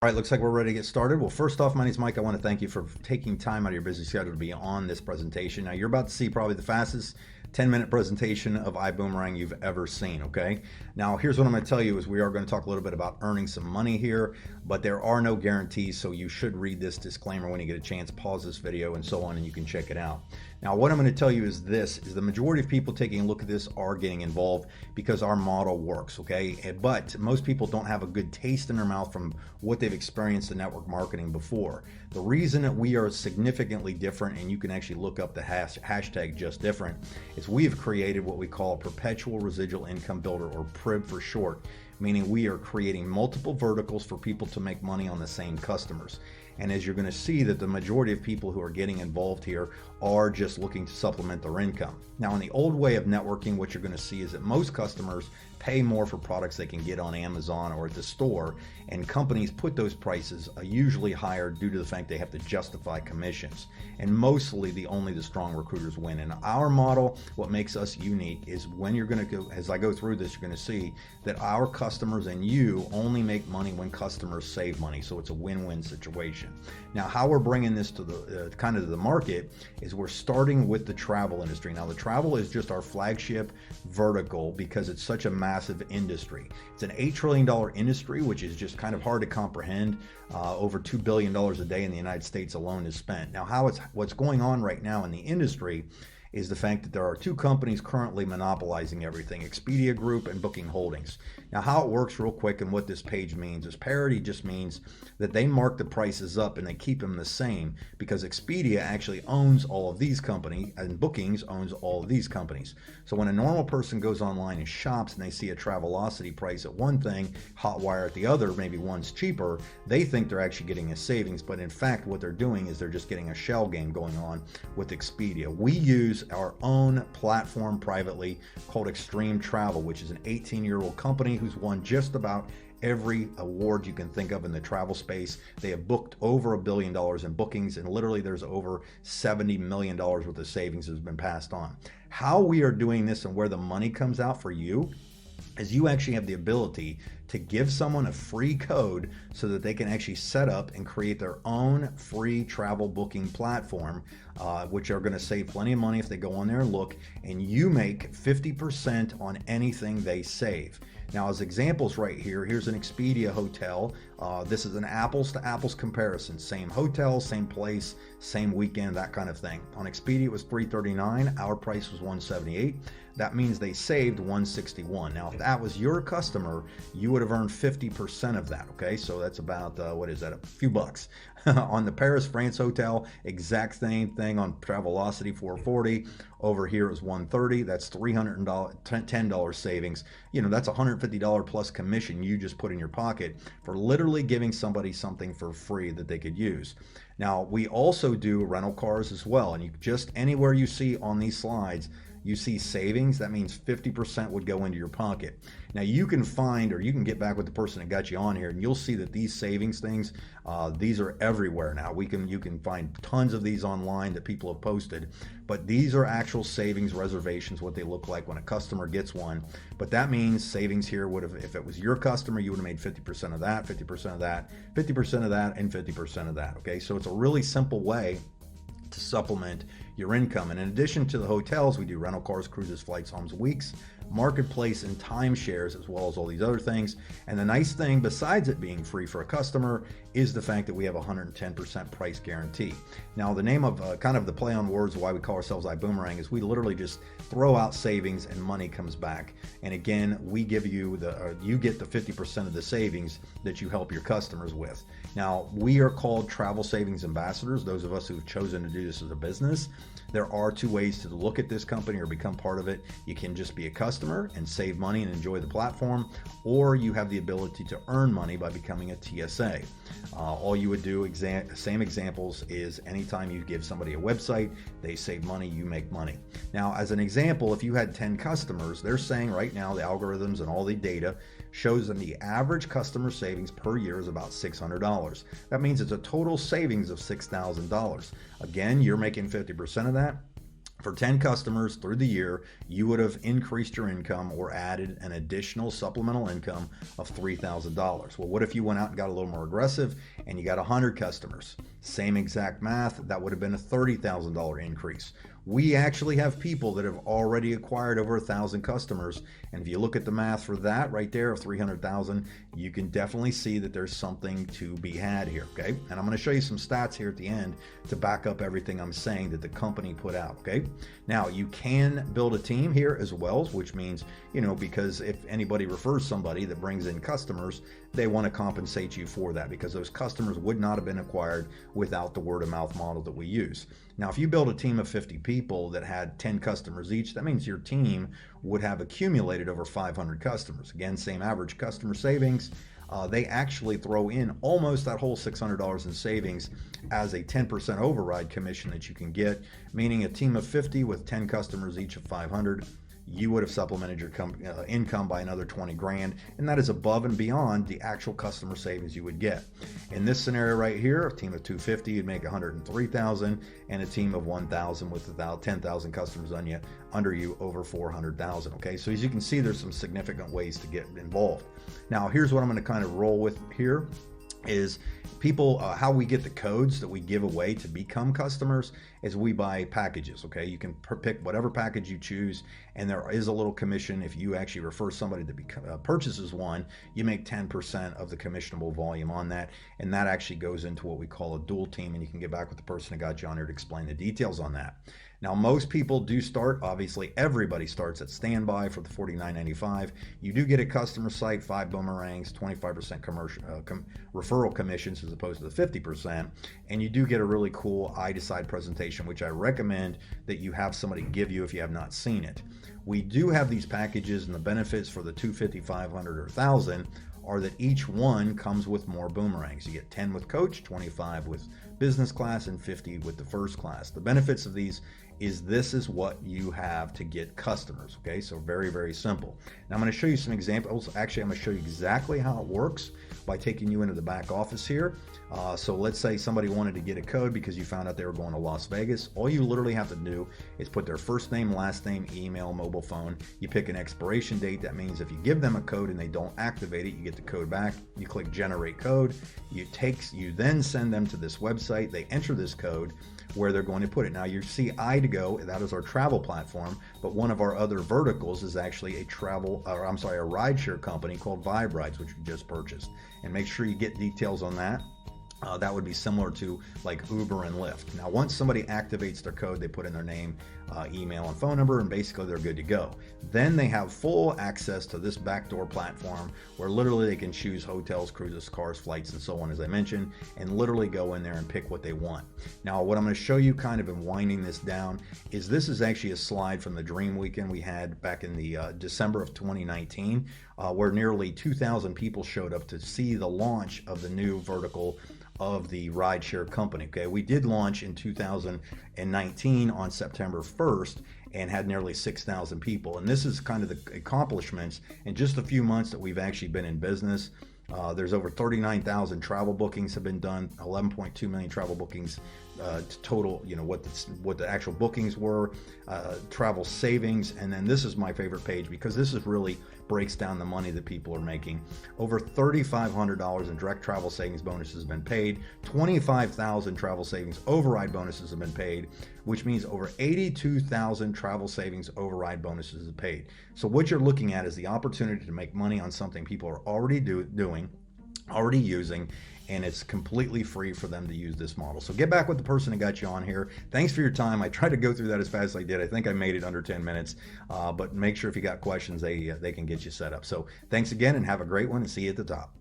All right, looks like we're ready to get started. Well, first off, my name is Mike. I want to thank you for taking time out of your busy schedule to be on this presentation. Now, you're about to see probably the fastest 10-minute presentation of iBoomerang you've ever seen, okay? Now, here's what I'm going to tell you is we are going to talk a little bit about earning some money here, but there are no guarantees, so you should read this disclaimer when you get a chance, pause this video and so on, and you can check it out. Now, what I'm going to tell you is the majority of people taking a look at this are getting involved because our model works, okay? But most people don't have a good taste in their mouth from what they've experienced in network marketing before. The reason that we are significantly different, and you can actually look up the hashtag just different, is we have created what we call a perpetual residual income builder, or PRIB for short, meaning we are creating multiple verticals for people to make money on the same customers. And as you're going to see, that the majority of people who are getting involved here are just looking to supplement their income. Now, in the old way of networking, what you're going to see is that most customers pay more for products they can get on Amazon or at the store, and companies put those prices usually higher due to the fact they have to justify commissions. And mostly only the strong recruiters win. In our model, what makes us unique is when you're going to go, as I go through this, you're going to see that our customers and you only make money when customers save money. So it's a win-win situation. Now, how we're bringing this to the kind of the market is we're starting with the travel industry. Now, the travel is just our flagship vertical because it's such a massive industry. It's an $8 trillion industry, which is just kind of hard to comprehend. Over $2 billion a day in the United States alone is spent. Now, what's going on right now in the industry is the fact that there are two companies currently monopolizing everything, Expedia Group and Booking Holdings. Now, how it works real quick and what this page means is parity just means that they mark the prices up and they keep them the same because Expedia actually owns all of these companies and Bookings owns all of these companies. So when a normal person goes online and shops and they see a Travelocity price at one thing, Hotwire at the other, maybe one's cheaper, they think they're actually getting a savings, but in fact what they're doing is they're just getting a shell game going on with Expedia. We use our own platform privately called Extreme Travel, which is an 18-year-old company who's won just about every award you can think of in the travel space. They have booked over $1 billion in bookings, and literally there's over $70 million worth of savings that has been passed on. How we are doing this and where the money comes out for you is you actually have the ability to give someone a free code so that they can actually set up and create their own free travel booking platform, which are going to save plenty of money if they go on there and look, and you make 50% on anything they save. Now, as examples right here, here's an Expedia hotel. This is an apples to apples comparison. Same hotel, same place, same weekend, that kind of thing. On Expedia, it was $339. Our price was $178. That means they saved $161. Now, if that was your customer, you would have earned 50% of that, okay? So that's about, what is that, a few bucks. On the Paris, France hotel, exact same thing on Travelocity, $440. Over here it was $130. That's $310 savings. You know, that's $150 plus commission you just put in your pocket for literally giving somebody something for free that they could use. Now, we also do rental cars as well, and you just anywhere you see on these slides you see savings, that means 50% would go into your pocket. Now, you can find, or you can get back with the person that got you on here, and you'll see that these savings things, these are everywhere now. You can find tons of these online that people have posted, but these are actual savings reservations, what they look like when a customer gets one. But that means savings here would have, if it was your customer, you would have made 50% of that, 50% of that, 50% of that, and 50% of that, okay? So it's a really simple way to supplement your income. And in addition to the hotels, we do rental cars, cruises, flights, homes, weeks, marketplace, and timeshares, as well as all these other things. And the nice thing, besides it being free for a customer, is the fact that we have a 110% price guarantee. Now, the name of kind of the play on words why we call ourselves iBoomerang is we literally just throw out savings and money comes back. And again, we give you you get the 50% of the savings that you help your customers with. Now, we are called Travel Savings Ambassadors, those of us who've chosen to do this as a business. There are two ways to look at this company or become part of it. You can just be a customer and save money and enjoy the platform, or you have the ability to earn money by becoming a TSA. All you would do, same examples, is anytime you give somebody a website, they save money, you make money. Now, as an example, if you had 10 customers, they're saying right now the algorithms and all the data shows them the average customer savings per year is about $600. That means it's a total savings of $6,000. Again, you're making 50% of that. For 10 customers through the year, you would have increased your income or added an additional supplemental income of $3,000. Well, what if you went out and got a little more aggressive and you got 100 customers? Same exact math, that would have been a $30,000 increase. We actually have people that have already acquired over 1,000 customers. And if you look at the math for that right there of 300,000, you can definitely see that there's something to be had here, okay? And I'm going to show you some stats here at the end to back up everything I'm saying that the company put out, okay? Now, you can build a team here as well, which means, because if anybody refers somebody that brings in customers, they want to compensate you for that because those customers would not have been acquired without the word of mouth model that we use. Now, if you build a team of 50 people that had 10 customers each, that means your team would have accumulated over 500 customers. Again, same average customer savings. They actually throw in almost that whole $600 in savings as a 10% override commission that you can get, meaning a team of 50 with 10 customers each of 500. You would have supplemented your income by another 20 grand, and that is above and beyond the actual customer savings you would get. In this scenario right here, a team of 250, you'd make 103,000, and a team of 1,000 with 10,000 customers under you over 400,000. Okay, so as you can see, there's some significant ways to get involved. Now, here's what I'm going to kind of roll with here. Is people how we get the codes that we give away to become customers is we buy packages. Okay, you can pick whatever package you choose, and there is a little commission if you actually refer somebody that purchases one. You make 10% of the commissionable volume on that, and that actually goes into what we call a dual team, and you can get back with the person that got you on here to explain the details on that. Now, most people do start, obviously everybody starts at standby for the $49.95. You do get a customer site, 5 boomerangs, 25% commercial referral commissions as opposed to the 50%, and you do get a really cool I Decide presentation, which I recommend that you have somebody give you if you have not seen it. We do have these packages, and the benefits for the 250, 500, or 1,000 are that each one comes with more boomerangs. You get 10 with coach, 25 with business class, and 50 with the first class. The benefits of these is this is what you have to get customers, okay? So very, very simple. Now I'm going to show you some examples. Actually, I'm going to show you exactly how it works by taking you into the back office here. So let's say somebody wanted to get a code because you found out they were going to Las Vegas. All you literally have to do is put their first name, last name, email, mobile phone. You pick an expiration date. That means if you give them a code and they don't activate it, you get the code back. You click generate code. You then send them to this website. They enter this code where they're going to put it. Now you see I2Go, that is our travel platform, but one of our other verticals is actually a rideshare company called Vibe Rides, which we just purchased. And make sure you get details on that. That would be similar to like Uber and Lyft. Now, once somebody activates their code, they put in their name, email, and phone number, and basically they're good to go. Then they have full access to this backdoor platform where literally they can choose hotels, cruises, cars, flights, and so on, as I mentioned, and literally go in there and pick what they want. Now, what I'm going to show you kind of in winding this down is this is actually a slide from the Dream Weekend we had back in the December of 2019, where nearly 2,000 people showed up to see the launch of the new vertical of the rideshare company. Okay, we did launch in 2019 on September 1st and had nearly 6,000 people. And this is kind of the accomplishments in just a few months that we've actually been in business. There's over 39,000 travel bookings have been done, 11.2 million travel bookings total, what the actual bookings were, travel savings. And then this is my favorite page because this is really breaks down the money that people are making. Over $3,500 in direct travel savings bonuses have been paid. 25,000 travel savings override bonuses have been paid, which means over 82,000 travel savings override bonuses are paid. So what you're looking at is the opportunity to make money on something people are already already using, and it's completely free for them to use this model. So get back with the person that got you on here. Thanks for your time. I tried to go through that as fast as I did. I think I made it under 10 minutes, but make sure if you got questions, they can get you set up. So thanks again, and have a great one, and see you at the top.